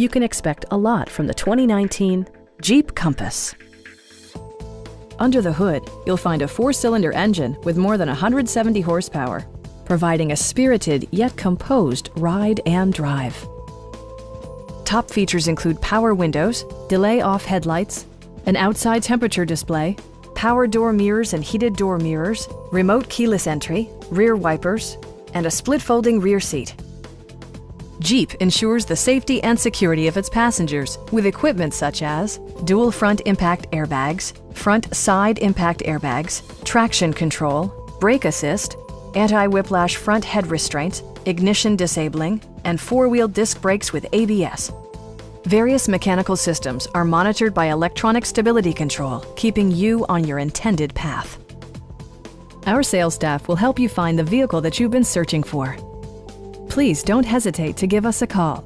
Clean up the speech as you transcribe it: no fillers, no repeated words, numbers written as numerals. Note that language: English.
You can expect a lot from the 2019 Jeep Compass. Under the hood, you'll find a 4-cylinder engine with more than 170 horsepower, providing a spirited yet composed ride and drive. Top features include power windows, delay-off headlights, an outside temperature display, power door mirrors and heated door mirrors, remote keyless entry, rear wipers, and a split-folding rear seat. Jeep ensures the safety and security of its passengers with equipment such as dual front impact airbags, front side impact airbags, traction control, brake assist, anti-whiplash front head restraints, ignition disabling, and 4-wheel disc brakes with ABS. Various mechanical systems are monitored by electronic stability control, keeping you on your intended path. Our sales staff will help you find the vehicle that you've been searching for. Please don't hesitate to give us a call.